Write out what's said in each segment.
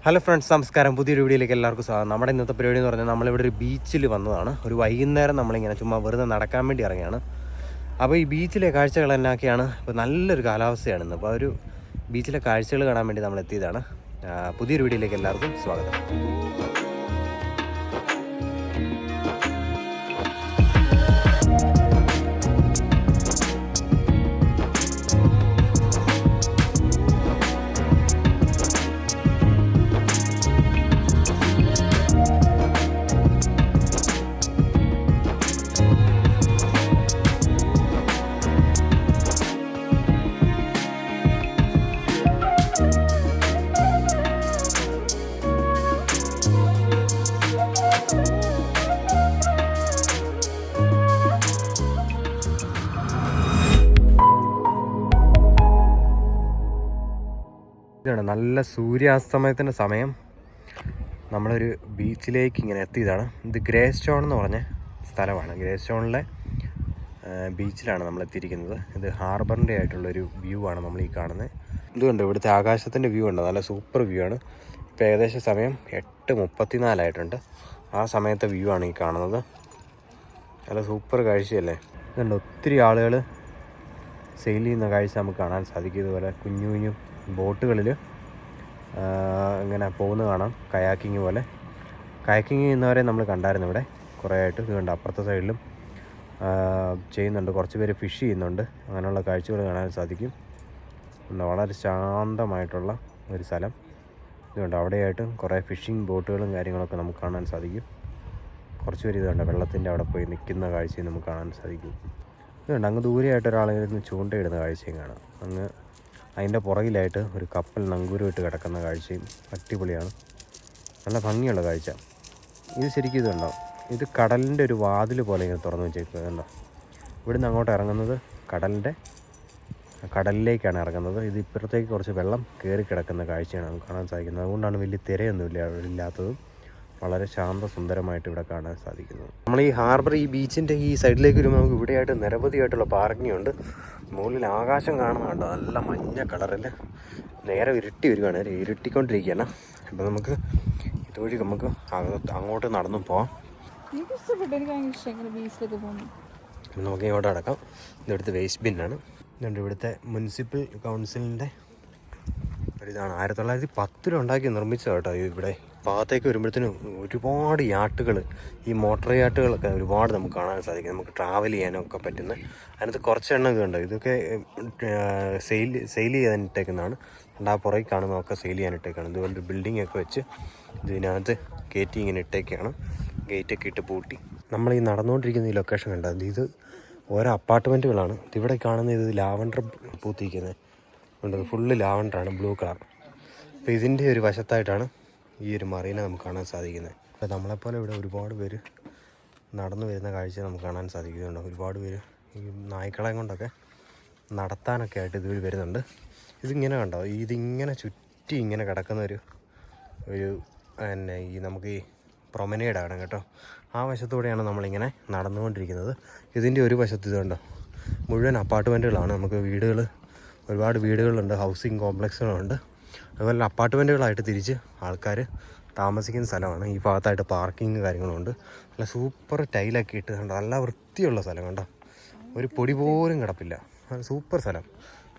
Hello friends, നമസ്കാരം. പുതിയൊരു വീഡിയോയിലേക്ക് എല്ലാവർക്കും സ്വാഗതം. നമ്മുടെ ഇന്നത്തെ പരിപാടി എന്ന് പറഞ്ഞാൽ നമ്മളിവിടെ ഒരു ബീച്ചിൽ വന്നതാണ്. ഒരു വൈകുന്നേരം നമ്മളിങ്ങനെ ചുമ്മാ വെറുതെ നടക്കാൻ വേണ്ടി ഇറങ്ങിയാണ്. അപ്പോൾ ഈ ബീച്ചിലെ കാഴ്ചകൾ എന്നൊക്കെയാണ്. ഇപ്പോൾ നല്ലൊരു കാലാവസ്ഥയാണ് ഇന്ന്. അപ്പോൾ ഒരു ബീച്ചിലെ കാഴ്ചകൾ കാണാൻ വേണ്ടി നമ്മൾ എത്തിയതാണ്. പുതിയൊരു വീഡിയോയിലേക്ക് എല്ലാവർക്കും സ്വാഗതം. ഇതാണ് നല്ല സൂര്യാസ്തമയത്തിൻ്റെ സമയം. നമ്മളൊരു ബീച്ചിലേക്ക് ഇങ്ങനെ എത്തിയതാണ്. ഇത് ഗ്രേ സ്റ്റോൺ എന്ന് പറഞ്ഞ സ്ഥലമാണ്. ഗ്രേ സ്റ്റോണിലെ ബീച്ചിലാണ് നമ്മൾ എത്തിയിരിക്കുന്നത്. ഇത് ഹാർബറിൻ്റെ ആയിട്ടുള്ളൊരു വ്യൂ ആണ് നമ്മൾ ഈ കാണുന്നത്. ഇതുകൊണ്ട് ഇവിടുത്തെ ആകാശത്തിൻ്റെ വ്യൂ ഉണ്ട്. നല്ല സൂപ്പർ വ്യൂ ആണ്. ഇപ്പോൾ ഏകദേശം സമയം 8:34 ആ സമയത്തെ വ്യൂ ആണ് ഈ കാണുന്നത്. നല്ല സൂപ്പർ കാഴ്ചയല്ലേ. ഇതുണ്ട് ഒത്തിരി ആളുകൾ സെയിൽ ചെയ്യുന്ന കാഴ്ച നമുക്ക് കാണാൻ സാധിക്കും. ഇതുപോലെ കുഞ്ഞു കുഞ്ഞു ബോട്ടുകളിൽ ഇങ്ങനെ പോകുന്ന കാണാം. കയാക്കിങ് പോലെ കയാക്കിങ് ചെയ്യുന്നവരെ നമ്മൾ കണ്ടായിരുന്നു ഇവിടെ കുറേ ആയിട്ട്. ഇതുകൊണ്ട് അപ്പുറത്തെ സൈഡിലും ചെയ്യുന്നുണ്ട്. കുറച്ച് പേര് ഫിഷ് ചെയ്യുന്നുണ്ട്. അങ്ങനെയുള്ള കാഴ്ചകൾ കാണാൻ സാധിക്കും. വളരെ ശാന്തമായിട്ടുള്ള ഒരു സ്ഥലം. ഇതുകൊണ്ട് അവിടെയായിട്ട് കുറേ ഫിഷിംഗ് ബോട്ടുകളും കാര്യങ്ങളൊക്കെ നമുക്ക് കാണാൻ സാധിക്കും. കുറച്ച് പേര് ഇതുണ്ട് വെള്ളത്തിൻ്റെ അവിടെ പോയി നിൽക്കുന്ന കാഴ്ചയും നമുക്ക് കാണാൻ സാധിക്കും. ഇതുണ്ട് അങ്ങ് ദൂരെയായിട്ട് ഒരാളെങ്കിലും ചൂണ്ടയിടുന്ന കാഴ്ചയും കാണാം. അങ്ങ് അതിൻ്റെ പുറകിലായിട്ട് ഒരു കപ്പൽ നങ്കൂരമിട്ട് കിടക്കുന്ന കാഴ്ചയും അടിപൊളിയാണ്. നല്ല ഭംഗിയുള്ള കാഴ്ച. ഇത് ശരിക്കും ഇതുണ്ടോ, ഇത് കടലിൻ്റെ ഒരു വാതിൽ പോലെ ഇങ്ങനെ തുറന്നു വെച്ചേക്കുക. കണ്ടോ, ഇവിടുന്ന് അങ്ങോട്ട് ഇറങ്ങുന്നത് കടലിലേക്കാണ് ഇറങ്ങുന്നത്. ഇത് ഇപ്പുറത്തേക്ക് കുറച്ച് വെള്ളം കയറി കിടക്കുന്ന കാഴ്ചയാണ് നമുക്ക് കാണാൻ സാധിക്കുന്നത്. അതുകൊണ്ടാണ് വലിയ തിരയൊന്നുമില്ല ഇല്ലാത്തതും വളരെ ശാന്തസുന്ദരമായിട്ട് ഇവിടെ കാണാൻ സാധിക്കുന്നത്. നമ്മൾ ഈ ഹാർബർ, ഈ ബീച്ചിൻ്റെ ഈ സൈഡിലേക്ക് വരുമ്പോൾ നമുക്ക് ഇവിടെയായിട്ട് നിരവധിയായിട്ടുള്ള പാർക്കിംഗ് ഉണ്ട്. മുകളിൽ ആകാശം കാണുന്നുണ്ടോ, നല്ല മഞ്ഞ കളറിൽ നേരെ ഇരുട്ടി വരികയാണ്, ഇരുട്ടിക്കൊണ്ടിരിക്കുകയാണ്. അപ്പോൾ നമുക്ക് ഇതുവഴി നമുക്ക് അങ്ങോട്ട് നടന്നു പോവാം. നമുക്ക് ഇങ്ങോട്ട് നടക്കാം. ഇവിടുത്തെ വേസ്റ്റ് ബിന്നാണ്. ഇതുകൊണ്ട് ഇവിടുത്തെ മുനിസിപ്പൽ കൗൺസിലിൻ്റെ ഒരിതാണ്. 1910 ഉണ്ടാക്കി നിർമ്മിച്ചത് കേട്ടോ. ഇവിടെ ഭാഗത്തേക്ക് വരുമ്പോഴത്തേനും ഒരുപാട് യാട്ടുകൾ, ഈ മോട്ടോർ യാട്ടുകളൊക്കെ ഒരുപാട് നമുക്ക് കാണാൻ സാധിക്കും. നമുക്ക് ട്രാവൽ ചെയ്യാനൊക്കെ പറ്റുന്ന. അതിനകത്ത് കുറച്ചെണ്ണം കണ്ടോ, ഇതൊക്കെ സെയിൽ ചെയ്യാനിട്ടേക്കുന്നതാണ്. ആ പുറകിൽ കാണുന്നതൊക്കെ സെയിൽ ചെയ്യാനിട്ടേക്കാണ്. ഇതുപോലെ ബിൽഡിംഗ് ഒക്കെ വെച്ച് ഇതിനകത്ത് കയറ്റി ഇങ്ങനെ ഇട്ടേക്കാണ്. ഗേറ്റൊക്കെ ഇട്ട് പൂട്ടി. നമ്മൾ ഈ നടന്നുകൊണ്ടിരിക്കുന്ന ഈ ലൊക്കേഷൻ കണ്ടത്, ഇത് ഓരോ അപ്പാർട്ട്മെൻറ്റുകളാണ്. ഇതിവിടെ കാണുന്ന ഇത് ലാവൻഡർ പൂത്തിരിക്കുന്നത് ഉണ്ട്. ഫുള്ള് ലാവൻഡറാണ്, ബ്ലൂ കളർ. അപ്പോൾ ഇതിൻ്റെ ഒരു വശത്തായിട്ടാണ് ഈ ഒരു മറീന നമുക്ക് കാണാൻ സാധിക്കുന്നത്. അപ്പോൾ നമ്മളെപ്പോലെ ഇവിടെ ഒരുപാട് പേര് നടന്നു വരുന്ന കാഴ്ച നമുക്ക് കാണാൻ സാധിക്കുന്നുണ്ട്. ഒരുപാട് പേര് ഈ നായ്ക്കളെ കൊണ്ടൊക്കെ നടത്താനൊക്കെ ആയിട്ട് ഇതുവഴി വരുന്നുണ്ട്. ഇതിങ്ങനെ കണ്ടോ, ഇതിങ്ങനെ ചുറ്റി ഇങ്ങനെ കിടക്കുന്ന ഒരു പിന്നെ ഈ നമുക്ക് ഈ പ്രൊമനേഡാണ് കേട്ടോ. ആ വശത്തൂടെയാണ് നമ്മളിങ്ങനെ നടന്നുകൊണ്ടിരിക്കുന്നത്. ഇതിൻ്റെ ഒരു വശത്ത് ഇതുണ്ടോ, മുഴുവൻ അപ്പാർട്ട്മെൻറ്റുകളാണ്. നമുക്ക് വീടുകൾ, ഒരുപാട് വീടുകളുണ്ട്, ഹൗസിങ് കോംപ്ലക്സുകളുണ്ട്. അതുപോലെ അപ്പാർട്ട്മെൻറ്റുകളായിട്ട് തിരിച്ച് ആൾക്കാർ താമസിക്കുന്ന സ്ഥലമാണ്. ഈ ഭാഗത്തായിട്ട് പാർക്കിങ് കാര്യങ്ങളുണ്ട്. നല്ല സൂപ്പർ ടൈലൊക്കെ ഇട്ട് കണ്ടോ, നല്ല വൃത്തിയുള്ള സ്ഥലം കണ്ടോ, ഒരു പൊടി പോലും കിടപ്പില്ല. നല്ല സൂപ്പർ സ്ഥലം.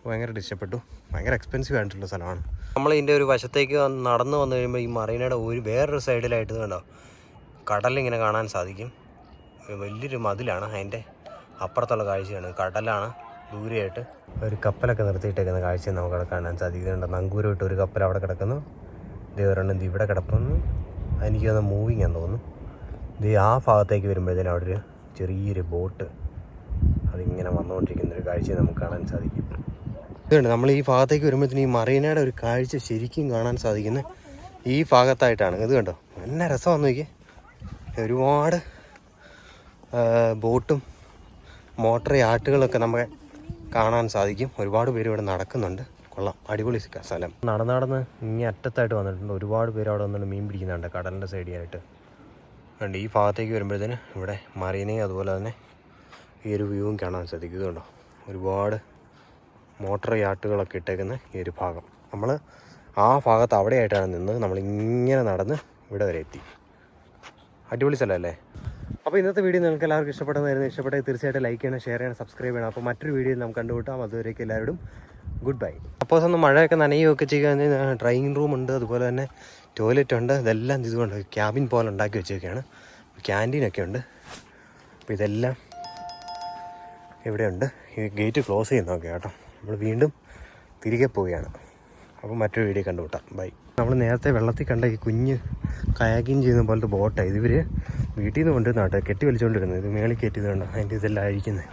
ഭയങ്കര ഇഷ്ടപ്പെട്ടു. ഭയങ്കര എക്സ്പെൻസീവ് ആയിട്ടുള്ള സ്ഥലമാണ്. നമ്മൾ ഇതിൻ്റെ ഒരു വശത്തേക്ക് നടന്നു വന്നു കഴിയുമ്പോൾ ഈ മറീനയുടെ വേറൊരു സൈഡിലായിട്ട് കണ്ടോ കടലിങ്ങനെ കാണാൻ സാധിക്കും. വലിയൊരു മതിലാണ്. അതിൻ്റെ അപ്പുറത്തുള്ള കാഴ്ചയാണ് കടലാണ്. ദൂരെയായിട്ട് ഒരു കപ്പലൊക്കെ നിർത്തിയിട്ടേക്കുന്ന കാഴ്ച നമുക്കവിടെ കാണാൻ സാധിക്കുന്നുണ്ട്. നങ്കൂരം ഇട്ട് ഒരു കപ്പൽ അവിടെ കിടക്കുന്നു. ഇത് ഒരെണ്ണം ഇവിടെ കിടക്കുന്നു. എനിക്ക് തോന്നുന്നു മൂവിങ് ആണെന്ന് തോന്നുന്നു. ഇത് ആ ഭാഗത്തേക്ക് വരുമ്പോഴത്തേനും അവിടെ ഒരു ചെറിയൊരു ബോട്ട് അതിങ്ങനെ വന്നുകൊണ്ടിരിക്കുന്നൊരു കാഴ്ച നമുക്ക് കാണാൻ സാധിക്കും. ഇതുണ്ട് നമ്മൾ ഈ ഭാഗത്തേക്ക് വരുമ്പോഴത്തേനും ഈ മറീനയുടെ ഒരു കാഴ്ച ശരിക്കും കാണാൻ സാധിക്കുന്നത് ഈ ഭാഗത്തായിട്ടാണ്. ഇത് കണ്ടോ, നല്ല രസമാണെന്ന് നോക്കിയേ. ഒരുപാട് ബോട്ടും മോട്ടോർ യാട്ടുകളൊക്കെ നമുക്ക് കാണാൻ സാധിക്കും. ഒരുപാട് പേര് ഇവിടെ നടക്കുന്നുണ്ട്. കൊള്ളാം, അടിപൊളി സ്ഥലം. നടന്ന് ഇങ്ങനെ അറ്റത്തായിട്ട് വന്നിട്ടുണ്ട്. ഒരുപാട് പേര് അവിടെ വന്നിട്ട് മീൻ പിടിക്കുന്നുണ്ട് കടലിൻ്റെ സൈഡിലായിട്ട്. ഉണ്ട് ഈ ഭാഗത്തേക്ക് വരുമ്പോഴത്തേന് ഇവിടെ മറീനയും അതുപോലെ തന്നെ ഈ ഒരു വ്യൂവും കാണാൻ സാധിക്കും. ഇതുണ്ടോ, ഒരുപാട് മോട്ടോർ യാട്ടുകളൊക്കെ ഇട്ടേക്കുന്ന ഈ ഒരു ഭാഗം. നമ്മൾ ആ ഭാഗത്ത് അവിടെയായിട്ടാണ് നിന്ന് നമ്മളിങ്ങനെ നടന്ന് ഇവിടെ വരെ എത്തി. അടിപൊളി സ്ഥലമല്ലേ? അപ്പോൾ ഇന്നത്തെ വീഡിയോ നിങ്ങൾക്ക് എല്ലാവർക്കും ഇഷ്ടപ്പെട്ടതായിരുന്നു. ഇഷ്ടപ്പെട്ടെങ്കിൽ തീർച്ചയായിട്ടും ലൈക്ക് ചെയ്യണം, ഷെയർ ചെയ്യണം, സബ്സ്ക്രൈബ് ചെയ്യണം. അപ്പോൾ മറ്റൊരു വീഡിയോയിൽ നമുക്ക് കണ്ടുമുട്ടാം. അതുവരേക്കും എല്ലാവരോടും ഗുഡ് ബൈ. സപ്പോസ് ഒന്ന് മഴയൊക്കെ നനയുകയൊക്കെ ചെയ്യുകയാണെങ്കിൽ ഡ്രൈയിങ് റൂമുണ്ട്, അതുപോലെ തന്നെ ടോയ്ലറ്റ് ഉണ്ട്. ഇതെല്ലാം ഇതുകൊണ്ട് ക്യാബിൻ പോലെ ഉണ്ടാക്കി വെച്ചൊക്കെയാണ്. ക്യാൻറ്റീനൊക്കെ ഉണ്ട്. അപ്പോൾ ഇതെല്ലാം ഇവിടെയുണ്ട്. ഈ ഗേറ്റ് ക്ലോസ് ചെയ്യുന്നതൊക്കെ കേട്ടോ. നമ്മൾ വീണ്ടും തിരികെ പോവുകയാണ്. അപ്പോൾ മറ്റൊരു വീഡിയോ കണ്ടുമുട്ടാം. ബൈ. നമ്മൾ നേരത്തെ വെള്ളത്തിൽ കണ്ട ഈ കുഞ്ഞ് കയാക്കിങ് ചെയ്യുന്ന പോലത്തെ ബോട്ടാണ്. ഇതിവർ വീട്ടിൽ നിന്ന് കൊണ്ടുവന്നാട്ടെ കെട്ടി വലിച്ചുകൊണ്ടിരുന്നത്. ഇത് മേളിൽ കയറ്റിയതുകൊണ്ട് അതിൻ്റെ ഇതെല്ലാം അഴിക്കുന്നത്.